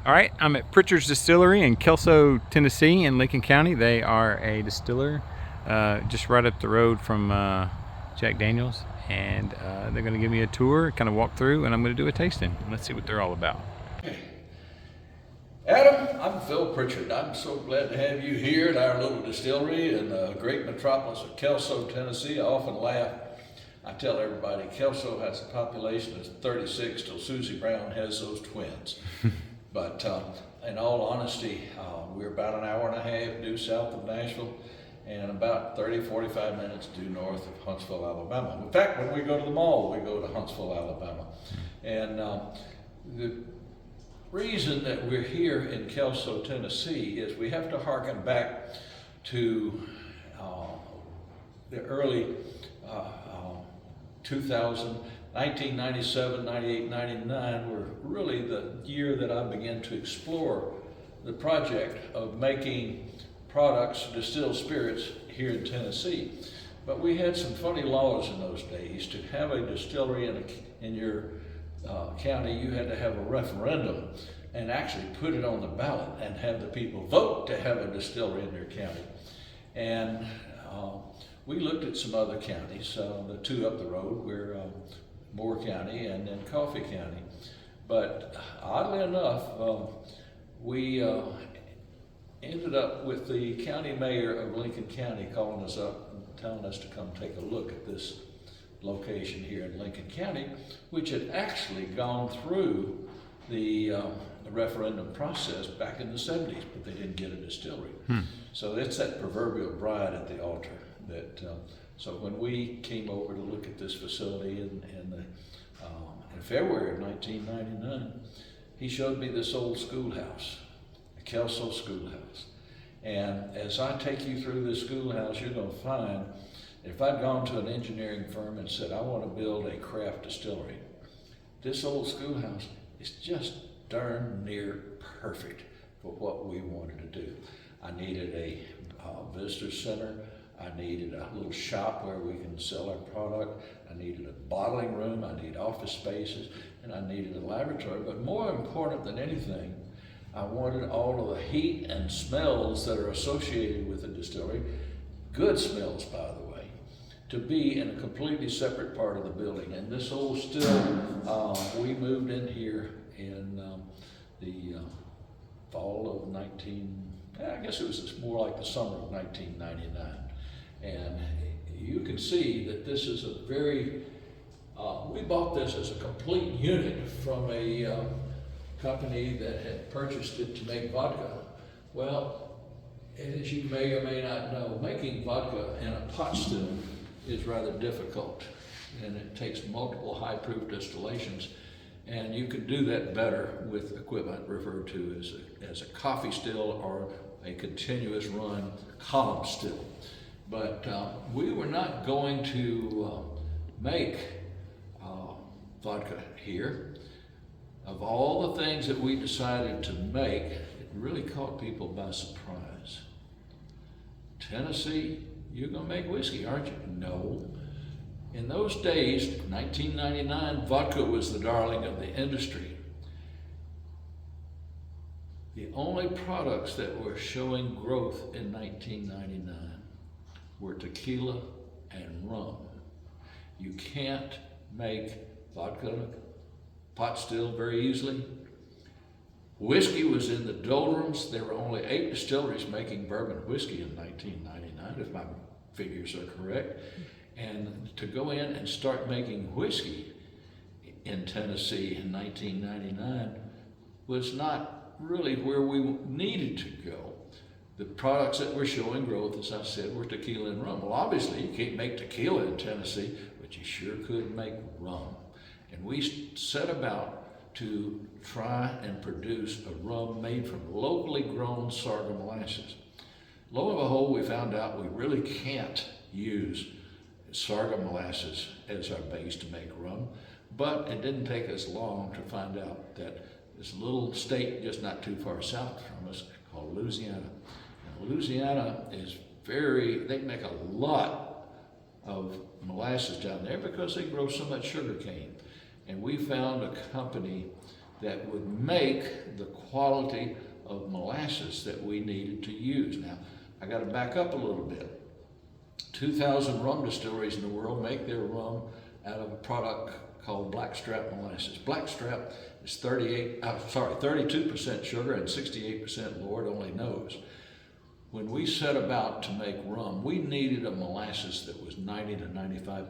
All right, I'm at Prichard's Distillery in Kelso, Tennessee in Lincoln County. They are a distiller just right up the road from Jack Daniels, and they're going to give me a tour, kind of walk through, and I'm going to do a tasting. Let's see what they're all about. Adam, I'm Phil Prichard. I'm so glad to have you here at our little distillery in the great metropolis of Kelso, Tennessee. I often laugh. I tell everybody Kelso has a population of 36 till Susie Brown has those twins. But in all honesty, we're about an hour and a half due south of Nashville and about 30-45 minutes due north of Huntsville, Alabama. In fact, when we go to the mall, we go to Huntsville, Alabama. And the reason that we're here in Kelso, Tennessee is we have to harken back to the early 1997, 98, 99 were really the year that I began to explore the project of making products, distilled spirits here in Tennessee. But we had some funny laws in those days. To have a distillery in your county, you had to have a referendum and actually put it on the ballot and have the people vote to have a distillery in their county. And we looked at some other counties, the two up the road were Moore County and then Coffee County. But oddly enough, we ended up with the county mayor of Lincoln County calling us up and telling us to come take a look at this location here in Lincoln County, which had actually gone through the referendum process back in the 70s, but they didn't get a distillery. So it's that proverbial bride at the altar. So when we came over to look at this facility in February of 1999, he showed me this old schoolhouse, a Kelso schoolhouse. And as I take you through this schoolhouse, you're going to find if I'd gone to an engineering firm and said, I want to build a craft distillery, this old schoolhouse is just darn near perfect for what we wanted to do. I needed a visitor center. I needed a little shop where we can sell our product. I needed a bottling room. I needed office spaces, and I needed a laboratory. But more important than anything, I wanted all of the heat and smells that are associated with a distillery, good smells, by the way, to be in a completely separate part of the building. And this old still, we moved in here in the fall of I guess it was more like the summer of 1999. And you can see that this is a very, we bought this as a complete unit from a company that had purchased it to make vodka. Well, as you may or may not know, making vodka in a pot still is rather difficult, and it takes multiple high-proof distillations. And you can do that better with equipment referred to as a coffee still or a continuous run column still. But we were not going to make vodka here. Of all the things that we decided to make, it really caught people by surprise. Tennessee, you're gonna make whiskey, aren't you? No. In those days, 1999, vodka was the darling of the industry. The only products that were showing growth in 1999 were tequila and rum. You can't make vodka pot still very easily. Whiskey was in the doldrums. There were only 8 distilleries making bourbon whiskey in 1999, if my figures are correct. And to go in and start making whiskey in Tennessee in 1999 was not really where we needed to go. The products that were showing growth, as I said, were tequila and rum. Well, obviously, you can't make tequila in Tennessee, but you sure could make rum. And we set about to try and produce a rum made from locally grown sorghum molasses. Lo and behold, we found out we really can't use sorghum molasses as our base to make rum, but it didn't take us long to find out that this little state just not too far south from us called Louisiana. Now, Louisiana is they make a lot of molasses down there because they grow so much sugar cane. And we found a company that would make the quality of molasses that we needed to use. Now, I got to back up a little bit. 2,000 rum distilleries in the world make their rum out of a product called blackstrap molasses. Blackstrap is 32% sugar and 68% Lord only knows. When we set about to make rum, we needed a molasses that was 90 to 95%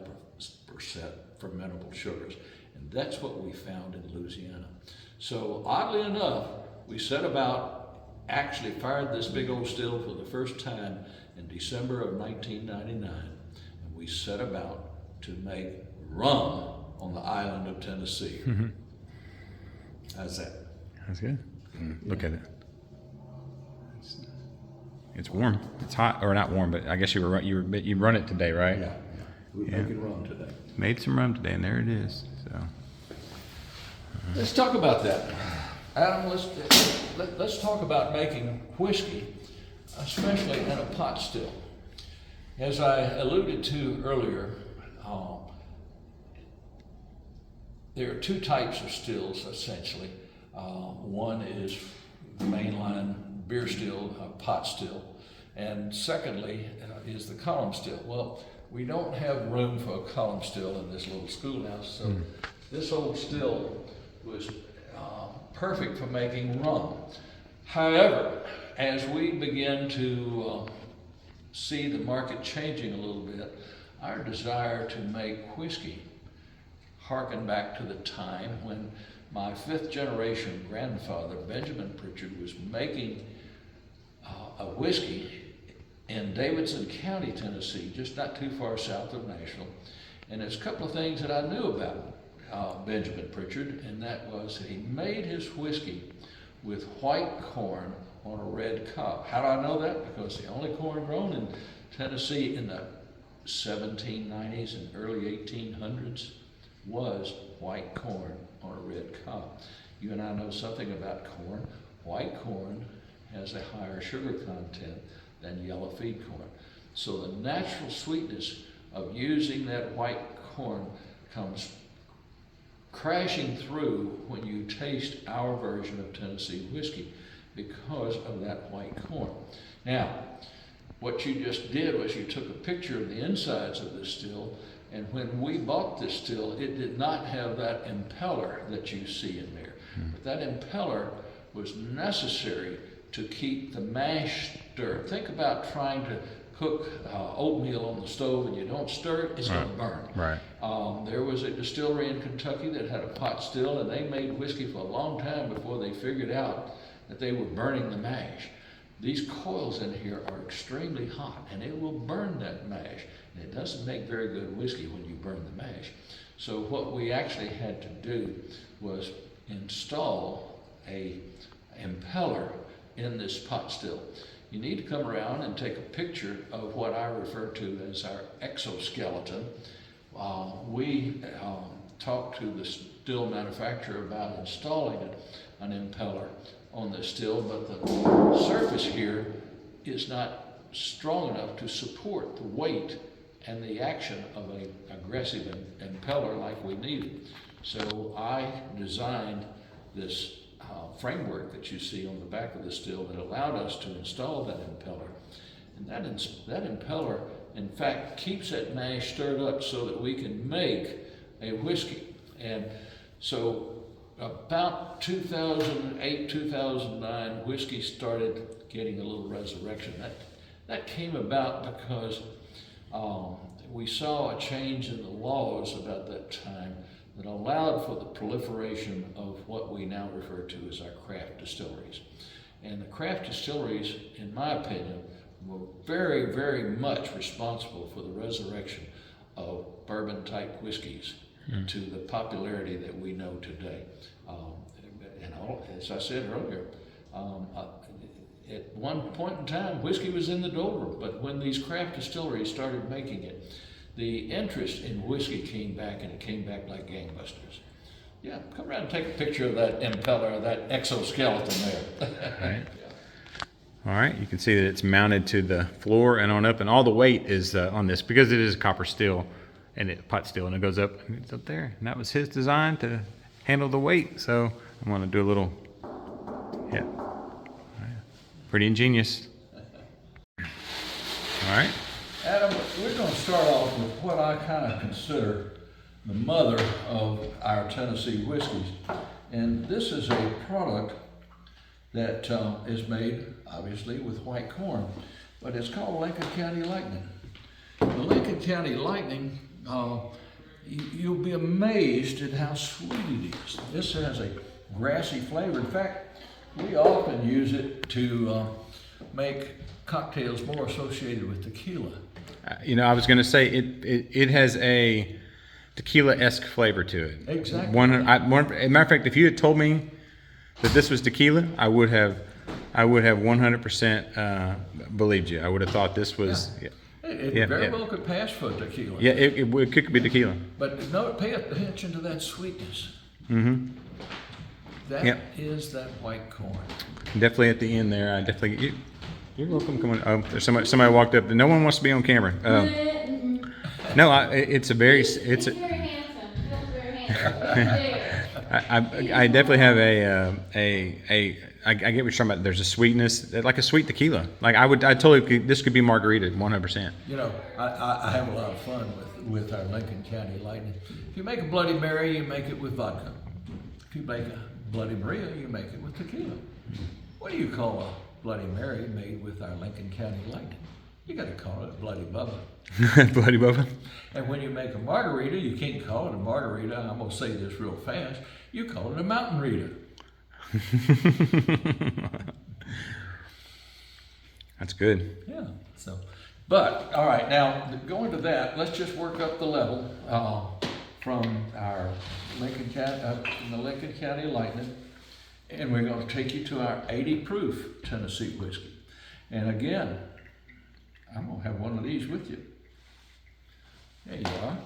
fermentable sugars. And that's what we found in Louisiana. So oddly enough, we set about, actually fired this big old still for the first time in December of 1999. And we set about to make rum on the island of Tennessee. Mm-hmm. How's that? That's good. Look at it. It's warm. It's hot, or not warm, but I guess you run it today, right? Yeah. We're making rum today. Made some rum today, and there it is. So let's talk about that, Adam. Let's talk about making whiskey, especially in a pot still. As I alluded to earlier, there are two types of stills essentially. One is mainline beer still, pot still, and secondly is the column still. Well, we don't have room for a column still in this little schoolhouse, so this old still was perfect for making rum. However, as we begin to see the market changing a little bit, our desire to make whiskey harken back to the time when my fifth generation grandfather, Benjamin Prichard, was making a whiskey in Davidson County, Tennessee, just not too far south of Nashville. And there's a couple of things that I knew about Benjamin Prichard, and that was he made his whiskey with white corn on a red cob. How do I know that? Because the only corn grown in Tennessee in the 1790s and early 1800s was white corn on a red cob. You and I know something about corn. White corn has a higher sugar content than yellow feed corn. So the natural sweetness of using that white corn comes crashing through when you taste our version of Tennessee whiskey because of that white corn. Now, what you just did was you took a picture of the insides of this still, and when we bought this still, it did not have that impeller that you see in there. But that impeller was necessary to keep the mash stirred. Think about trying to cook oatmeal on the stove and you don't stir it, it's going to burn. Right. There was a distillery in Kentucky that had a pot still, and they made whiskey for a long time before they figured out that they were burning the mash. These coils in here are extremely hot, and it will burn that mash. And it doesn't make very good whiskey when you burn the mash. So what we actually had to do was install a impeller in this pot still. You need to come around and take a picture of what I refer to as our exoskeleton. We talked to the still manufacturer about installing an impeller on the still, but the surface here is not strong enough to support the weight and the action of an aggressive impeller like we needed. So I designed this framework that you see on the back of the still that allowed us to install that impeller. And that impeller, in fact, keeps that mash stirred up so that we can make a whiskey. And so about 2008, 2009, whiskey started getting a little resurrection. That came about because we saw a change in the laws about that time that allowed for the proliferation of what we now refer to as our craft distilleries. And the craft distilleries, in my opinion, were very, very much responsible for the resurrection of bourbon-type whiskeys to the popularity that we know today. And as I said earlier, at one point in time, whiskey was in the doldrum, but when these craft distilleries started making it, the interest in whiskey came back, and it came back like gangbusters. Yeah, come around and take a picture of that impeller, that exoskeleton there. Right. All right, you can see that it's mounted to the floor and on up, and all the weight is on this because it is copper steel and pot steel, and it goes up, and it's up there. And that was his design to handle the weight. So I'm gonna do a little, yeah. Pretty ingenious. All right. Adam, we're going to start off with what I kind of consider the mother of our Tennessee whiskeys. And this is a product that is made, obviously, with white corn, but it's called Lincoln County Lightning. The Lincoln County Lightning, you'll be amazed at how sweet it is. This has a grassy flavor. In fact, we often use it to make cocktails more associated with tequila. You know, I was going to say it has a tequila-esque flavor to it. Exactly. As a matter of fact, if you had told me that this was tequila, I would have 100% believed you. I would have thought this was. Yeah. It very well could pass for tequila. Yeah, it could be tequila. But no, pay attention to that sweetness. Mm-hmm. That is that white corn. Definitely at the end there. I definitely. You're welcome. Come on. Oh, there's somebody walked up. No one wants to be on camera. No, it's a very. It's a. Very handsome. Feels very handsome. I definitely have I get what you're talking about. There's a sweetness, like a sweet tequila. Like I totally, this could be margarita, 100%. You know, I have a lot of fun with our Lincoln County Lightning. If you make a Bloody Mary, you make it with vodka. If you make a Bloody Maria, you make it with tequila. What do you call a Bloody Mary made with our Lincoln County Lightning? You got to call it Bloody Bubba. Bloody Bubba. And when you make a margarita, you can't call it a margarita. I'm going to say this real fast. You call it a mountain reader. That's good. Yeah. So, but all right. Now going to that, let's just work up the level from our Lincoln County Lightning, and we're going to take you to our 80 proof Tennessee whiskey. And again, I'm going to have one of these with you. There you are.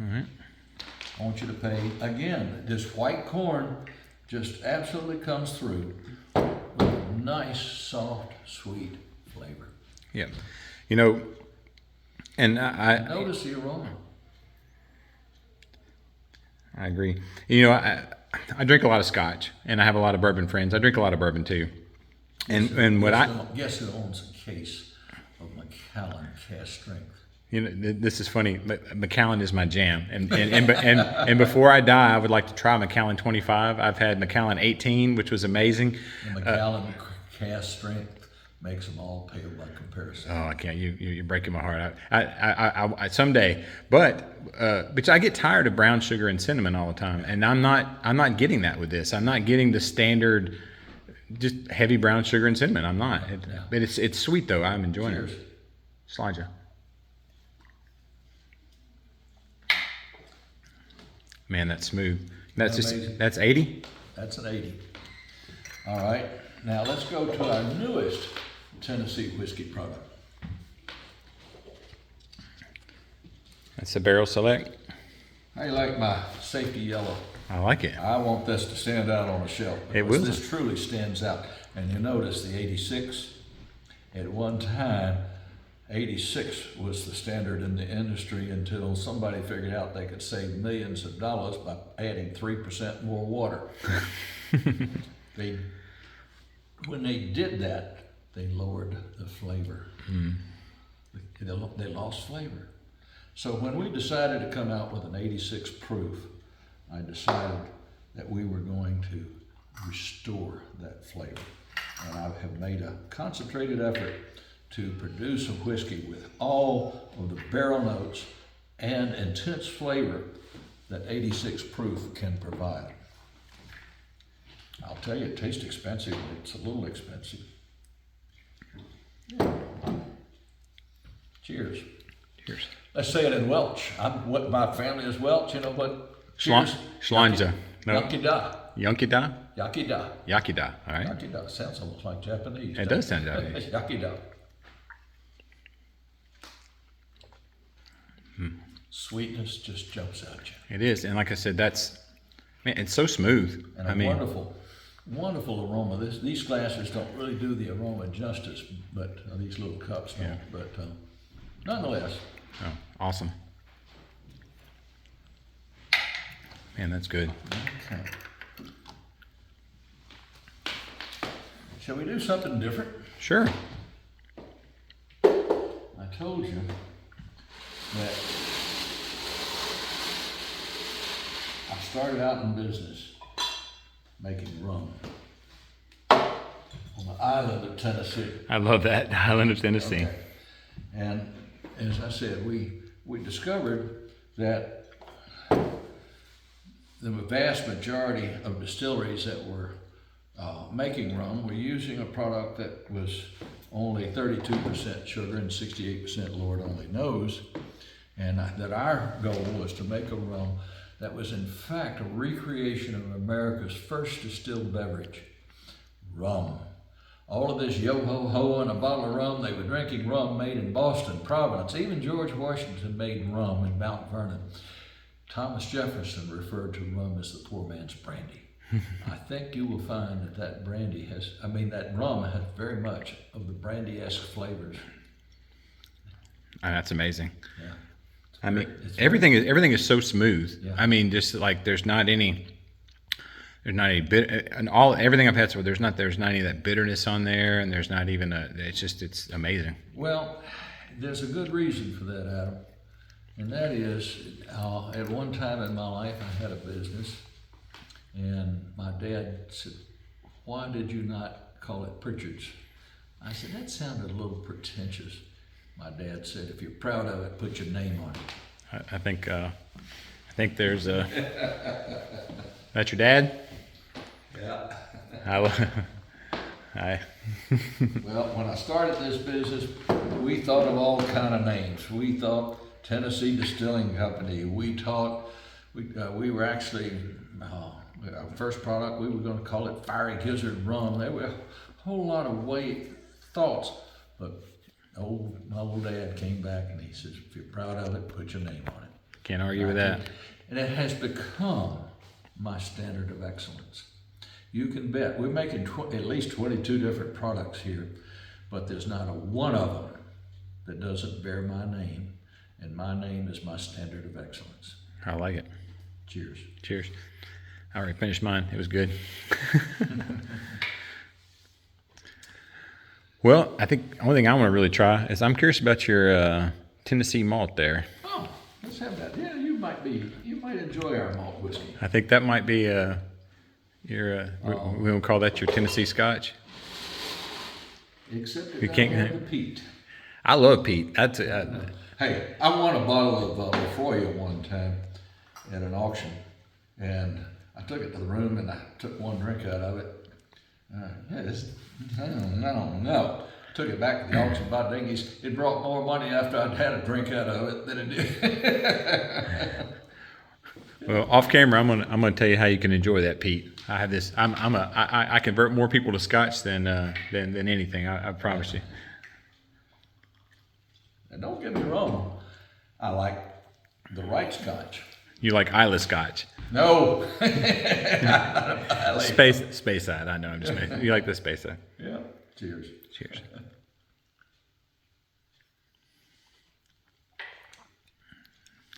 All right. I want you to pay, again, this white corn just absolutely comes through with a nice, soft, sweet flavor. Yeah. You know, and I notice the aroma. I agree. You know, I drink a lot of scotch, and I have a lot of bourbon friends. I drink a lot of bourbon too. And what guess who owns a case of Macallan Cast Strength? You know, this is funny. Macallan is my jam, and before I die, I would like to try Macallan 25. I've had Macallan 18, which was amazing. The Macallan Cast Strength makes them all pale by comparison. Oh, I can't. You're breaking my heart. I someday, but I get tired of brown sugar and cinnamon all the time, and I'm not getting that with this. I'm not getting the standard, just heavy brown sugar and cinnamon. I'm not. But it's sweet though. I'm enjoying Cheers. it. Slide. Man, that's smooth. That's amazing? That's 80? That's an 80. All right. Now let's go to our newest Tennessee whiskey product. That's a Barrel Select. How you like my safety yellow? I like it. I want this to stand out on the shelf. It will. This truly stands out. And you notice the 86, at one time, 86 was the standard in the industry until somebody figured out they could save millions of dollars by adding 3% more water. When they did that, they lowered the flavor. They lost flavor. So when we decided to come out with an 86 proof, I decided that we were going to restore that flavor. And I have made a concentrated effort to produce a whiskey with all of the barrel notes and intense flavor that 86 proof can provide. I'll tell you, it tastes expensive, but it's a little expensive. Yeah. Cheers. Cheers. Let's say it in Welsh. My family is Welsh. You know what? Cheers. Schlanja. No. Yakida. Yankida? Yakida. Yakida. All right. Yakida. Sounds almost like Japanese. It does sound Japanese. Yakida. Sweetness just jumps out you. It is, and like I said, man, it's so smooth. And wonderful aroma. These glasses don't really do the aroma justice, but these little cups don't. Yeah. But nonetheless. Oh, awesome. Man, that's good. Okay. Shall we do something different? Sure. I told you that I started out in business making rum on the island of Tennessee. I love that, Island of Tennessee. Okay. And as I said, we discovered that the vast majority of distilleries that were making rum were using a product that was only 32% sugar and 68% Lord only knows, and that our goal was to make a rum that was in fact a recreation of America's first distilled beverage, rum. All of this yo-ho-ho and a bottle of rum, they were drinking rum made in Boston, Providence. Even George Washington made rum in Mount Vernon. Thomas Jefferson referred to rum as the poor man's brandy. I think you will find that that rum has very much of the brandy-esque flavors. That's amazing. Yeah. I mean, everything is so smooth. Yeah. I mean, just like there's not any bit, and everything I've had so there's not any of that bitterness on there, and there's not even it's amazing. Well, there's a good reason for that, Adam, and that is at one time in my life I had a business, and my dad said, "Why did you not call it Prichard's?" I said, "That sounded a little pretentious." My dad said, "If you're proud of it, put your name on it." I think there's a. That's your dad? Yeah. Well, when I started this business, we thought of all kind of names. We thought Tennessee Distilling Company. We were actually, our first product, we were going to call it Fiery Gizzard Rum. There were a whole lot of thoughts, but my old dad came back and he says, "If you're proud of it, put your name on it." Can't argue with that. And it has become my standard of excellence. You can bet. We're making at least 22 different products here, but there's not a one of them that doesn't bear my name, and my name is my standard of excellence. I like it. Cheers. Cheers. I already finished mine. It was good. Well, I think the only thing I want to really try is I'm curious about your Tennessee malt there. Oh, let's have that. Yeah, you might enjoy our malt whiskey. I think that might be we will call that your Tennessee Scotch. Except You it can't doesn't have the peat. I love peat. That's Hey, I won a bottle of Lafroy one time at an auction, and I took it to the room and I took one drink out of it. No. Took it back to the auction by dingies. It brought more money after I'd had a drink out of it than it did. Well, off camera, I'm gonna tell you how you can enjoy that peat. I have this. I convert more people to Scotch than anything. I promise you. And don't get me wrong, I like the right Scotch. You like Isla Scotch? No. Space side. I know. I'm just making. You like the space side? Yeah. Cheers. Cheers.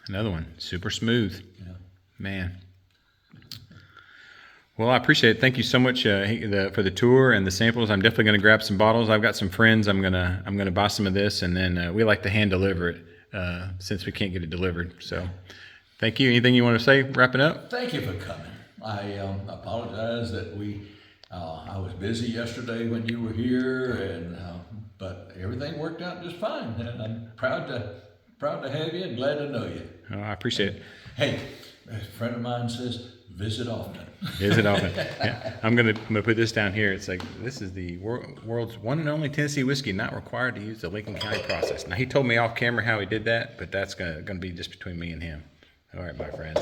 Another one, super smooth. Yeah. Man. Well, I appreciate it. Thank you so much for the tour and the samples. I'm definitely going to grab some bottles. I've got some friends. I'm gonna buy some of this, and then we like to hand deliver it since we can't get it delivered. So, thank you. Anything you want to say? Wrapping up. Thank you for coming. I apologize that I was busy yesterday when you were here, but everything worked out just fine, and I'm proud to have you and glad to know you. Oh, I appreciate it. Hey, a friend of mine says, visit often. Visit often. Yeah. I'm gonna put this down here. It's like, this is the world's one and only Tennessee whiskey not required to use the Lincoln County process. Now, he told me off camera how he did that, but that's gonna be just between me and him. All right, my friends.